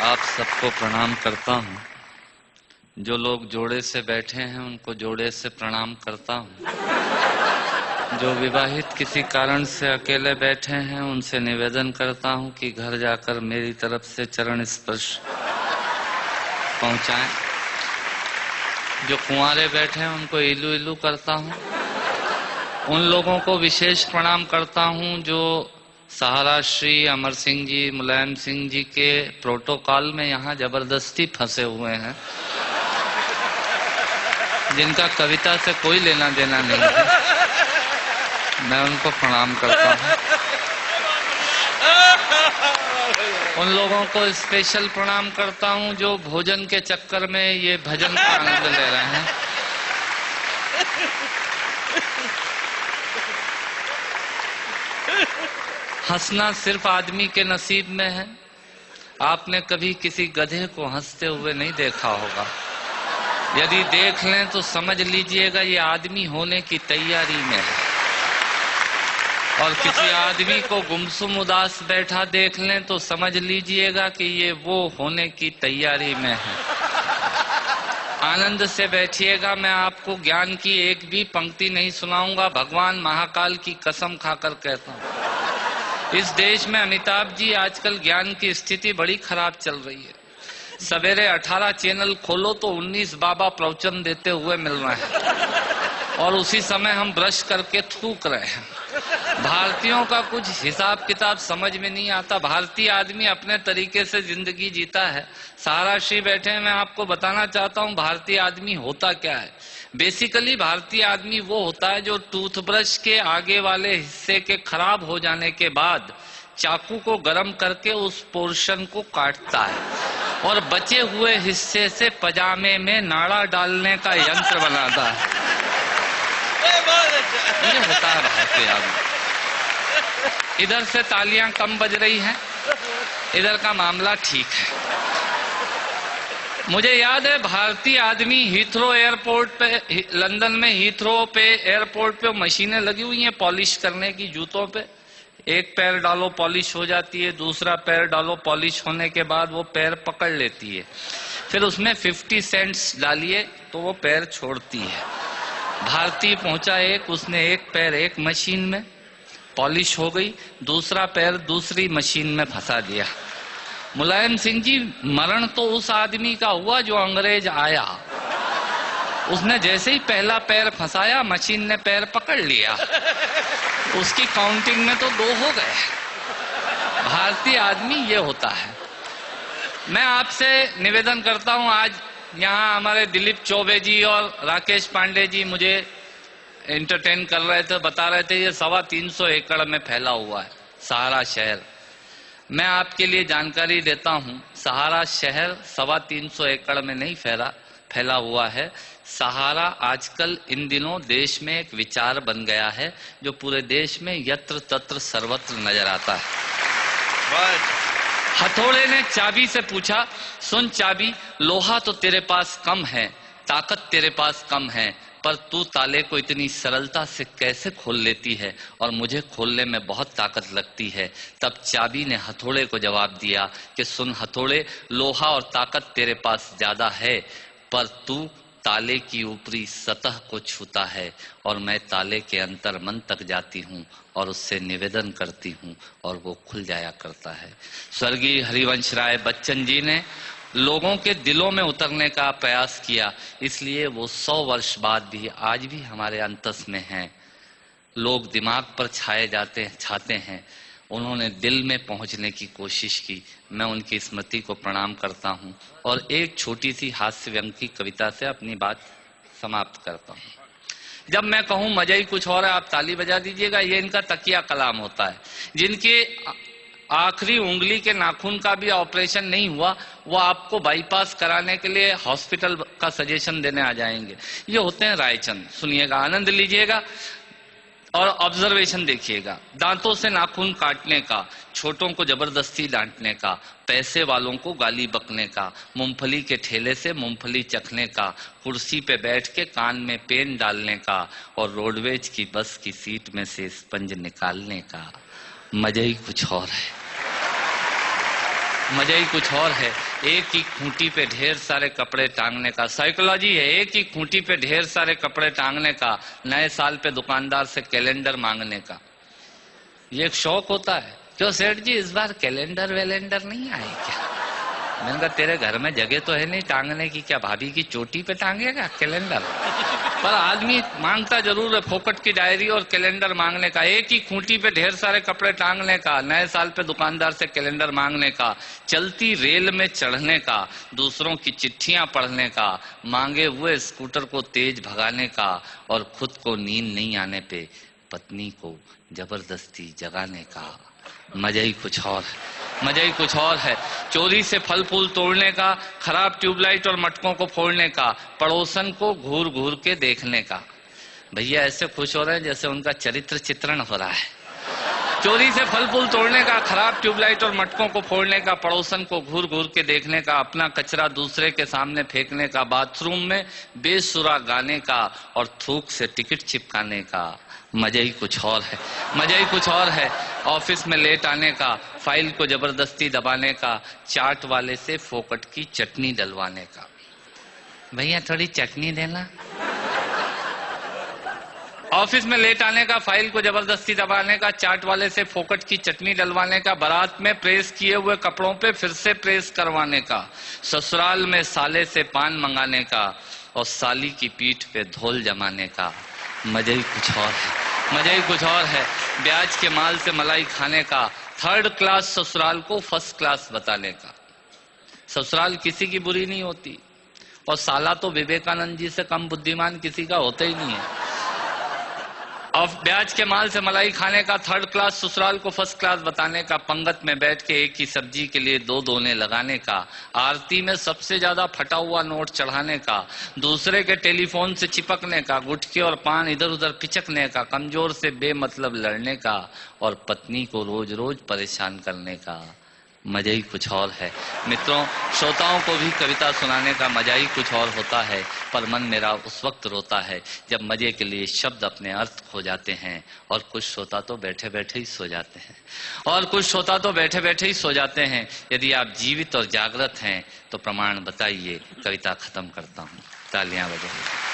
आप सबको प्रणाम करता हूँ। जो लोग जोड़े से बैठे हैं उनको जोड़े से प्रणाम करता हूँ। जो विवाहित किसी कारण से अकेले बैठे हैं उनसे निवेदन करता हूँ कि घर जाकर मेरी तरफ से चरण स्पर्श पहुँचाएं। जो कुंवारे बैठे हैं उनको इलू इलू करता हूँ। उन लोगों को विशेष प्रणाम करता हूँ जो सहारा श्री अमर सिंह जी, मुलायम सिंह जी के प्रोटोकॉल में यहाँ जबरदस्ती फंसे हुए हैं, जिनका कविता से कोई लेना देना नहीं है। मैं उनको प्रणाम करता हूँ। उन लोगों को स्पेशल प्रणाम करता हूँ जो भोजन के चक्कर में ये भजन का आनंद ले रहे हैं। हंसना सिर्फ आदमी के नसीब में है। आपने कभी किसी गधे को हंसते हुए नहीं देखा होगा। यदि देख लें तो समझ लीजिएगा ये आदमी होने की तैयारी में है। और किसी आदमी को गुमसुम उदास बैठा देख लें तो समझ लीजिएगा कि ये वो होने की तैयारी में है। आनंद से बैठिएगा। मैं आपको ज्ञान की एक भी पंक्ति नहीं सुनाऊंगा। भगवान महाकाल की कसम खाकर कहता हूं, इस देश में अमिताभ जी आजकल ज्ञान की स्थिति बड़ी खराब चल रही है। सवेरे 18 चैनल खोलो तो 19 बाबा प्रवचन देते हुए मिल रहे हैं और उसी समय हम ब्रश करके थूक रहे हैं। भारतीयों का कुछ हिसाब किताब समझ में नहीं आता। भारतीय आदमी अपने तरीके से जिंदगी जीता है। सहारा श्री बैठे हैं, मैं आपको बताना चाहता हूं भारतीय आदमी होता क्या है। बेसिकली भारतीय आदमी वो होता है जो टूथब्रश के आगे वाले हिस्से के खराब हो जाने के बाद चाकू को गर्म करके उस पोर्शन को काटता है और बचे हुए हिस्से से पजामे में नाड़ा डालने का यंत्र बनाता है। ये होता है भारतीय आदमी। इधर से तालियां कम बज रही हैं, इधर का मामला ठीक है। मुझे याद है भारतीय आदमी हीथ्रो एयरपोर्ट पे, लंदन में हीथ्रो पे एयरपोर्ट पे मशीनें लगी हुई हैं पॉलिश करने की जूतों पे। एक पैर डालो पॉलिश हो जाती है, दूसरा पैर डालो पॉलिश होने के बाद वो पैर पकड़ लेती है। फिर उसमें 50 सेंट्स डालिए तो वो पैर छोड़ती है। भारतीय पहुंचा एक, उसने एक पैर एक मशीन में पॉलिश हो गई, दूसरा पैर दूसरी मशीन में फंसा दिया। मुलायम सिंह जी, मरण तो उस आदमी का हुआ जो अंग्रेज आया। उसने जैसे ही पहला पैर फंसाया मशीन ने पैर पकड़ लिया। उसकी काउंटिंग में तो 2 हो गए। भारतीय आदमी ये होता है। मैं आपसे निवेदन करता हूं, आज यहाँ हमारे दिलीप चौबे जी और राकेश पांडे जी मुझे एंटरटेन कर रहे थे, बता रहे थे ये 325 एकड़ में फैला हुआ है सहारा शहर। मैं आपके लिए जानकारी देता हूं, सहारा शहर 325 एकड़ में नहीं फैला हुआ है। सहारा आजकल इन दिनों देश में एक विचार बन गया है जो पूरे देश में यत्र तत्र सर्वत्र नजर आता है। हथौड़े ने चाबी से पूछा, सुन चाबी, लोहा तो तेरे पास कम है, ताकत तेरे पास कम है, पर तू ताले को इतनी सरलता से कैसे खोल लेती है और मुझे खोलने में बहुत ताकत लगती है। तब चाबी ने हथौड़े को जवाब दिया कि सुन हथौड़े, लोहा और ताकत तेरे पास ज्यादा है, पर तू ताले की ऊपरी सतह को छूता है और मैं ताले के अंतर मन तक जाती हूँ और उससे निवेदन करती हूँ और वो खुल जाया करता है। स्वर्गीय हरिवंश राय बच्चन जी ने लोगों के दिलों में उतरने का प्रयास किया, इसलिए वो 100 वर्ष बाद भी आज भी हमारे अंतस में हैं। लोग दिमाग पर छाते हैं, उन्होंने दिल में पहुंचने की कोशिश की। मैं उनकी स्मृति को प्रणाम करता हूं और एक छोटी सी हास्य व्यंग की कविता से अपनी बात समाप्त करता हूं। जब मैं कहूं मजा ही कुछ और है, आप ताली बजा दीजिएगा। ये इनका तकिया कलाम होता है। जिनके आखिरी उंगली के नाखून का भी ऑपरेशन नहीं हुआ, वो आपको बाईपास कराने के लिए हॉस्पिटल का सजेशन देने आ जाएंगे। ये होते हैं रायचंद। सुनिएगा, आनंद लीजिएगा और ऑब्जर्वेशन देखिएगा। दांतों से नाखून काटने का, छोटों को जबरदस्ती डांटने का, पैसे वालों को गाली बकने का, मूंगफली के ठेले से मूंगफली चखने का, कुर्सी पे बैठ के कान में पेन डालने का और रोडवेज की बस की सीट में से स्पंज निकालने का। मजा ही कुछ और है, मजा ही कुछ और है। एक ही खूंटी पे ढेर सारे कपड़े टांगने का। साइकोलॉजी है, एक ही खूंटी पे ढेर सारे कपड़े टांगने का, नए साल पे दुकानदार से कैलेंडर मांगने का। ये एक शौक होता है। क्यों सेठ जी इस बार कैलेंडर वैलेंडर नहीं आए क्या? मैंने कहा तेरे घर में जगह तो है नहीं टांगने की, क्या भाभी की चोटी पे टांगेगा कैलेंडर? पर आदमी मांगता जरूर है फोकट की डायरी और कैलेंडर मांगने का। एक ही खूंटी पे ढेर सारे कपड़े टांगने का, नए साल पे दुकानदार से कैलेंडर मांगने का, चलती रेल में चढ़ने का, दूसरों की चिट्ठियां पढ़ने का, मांगे हुए स्कूटर को तेज भगाने का, और खुद को नींद नहीं आने पे पत्नी को जबरदस्ती जगाने का। मजा ही कुछ और है, मजा ही कुछ और है। चोरी से फल फूल तोड़ने का, खराब ट्यूबलाइट और मटकों को फोड़ने का, पड़ोसन को घूर घूर के देखने का। भैया ऐसे खुश हो रहे हैं जैसे उनका चरित्र चित्रण हो रहा है। चोरी से फल फूल तोड़ने का, खराब ट्यूबलाइट और मटकों को फोड़ने का, पड़ोसन को घूर घूर के देखने का, अपना कचरा दूसरे के सामने फेंकने का, बाथरूम में बेसुरा गाने का और थूक से टिकट चिपकाने का। मजा ही कुछ और है, मजा ही कुछ और है। ऑफिस में लेट आने का, फाइल को जबरदस्ती दबाने का, चाट वाले से फोकट की चटनी डलवाने का। भैया थोड़ी चटनी देना। ऑफिस में लेट आने का, फाइल को जबरदस्ती दबाने का, चाट वाले से फोकट की चटनी डलवाने का, बारात में प्रेस किए हुए कपड़ों पे फिर से प्रेस करवाने का, ससुराल में साले से पान मंगाने का और साली की पीठ पे धोल जमाने का। मजा ही कुछ और है, मजा ही कुछ और है। ब्याज के माल से मलाई खाने का, थर्ड क्लास ससुराल को फर्स्ट क्लास बताने का। ससुराल किसी की बुरी नहीं होती, और साला तो विवेकानंद जी से कम बुद्धिमान किसी का होता ही नहीं है। और ब्याज के माल से मलाई खाने का, थर्ड क्लास ससुराल को फर्स्ट क्लास बताने का, पंगत में बैठ के एक ही सब्जी के लिए दो दोने लगाने का, आरती में सबसे ज्यादा फटा हुआ नोट चढ़ाने का, दूसरे के टेलीफोन से चिपकने का, गुटके और पान इधर उधर पिचकने का, कमजोर से बेमतलब लड़ने का और पत्नी को रोज रोज परेशान करने का। मजा ही कुछ और है। मित्रों, श्रोताओं को भी कविता सुनाने का मजा ही कुछ और होता है, पर मन मेरा उस वक्त रोता है जब मजे के लिए शब्द अपने अर्थ खो जाते हैं, और कुछ श्रोता तो बैठे बैठे ही सो जाते हैं, और कुछ श्रोता तो बैठे बैठे ही सो जाते हैं। यदि आप जीवित और जागृत हैं तो प्रमाण बताइए। कविता खत्म करता हूँ, तालियां बजाइए।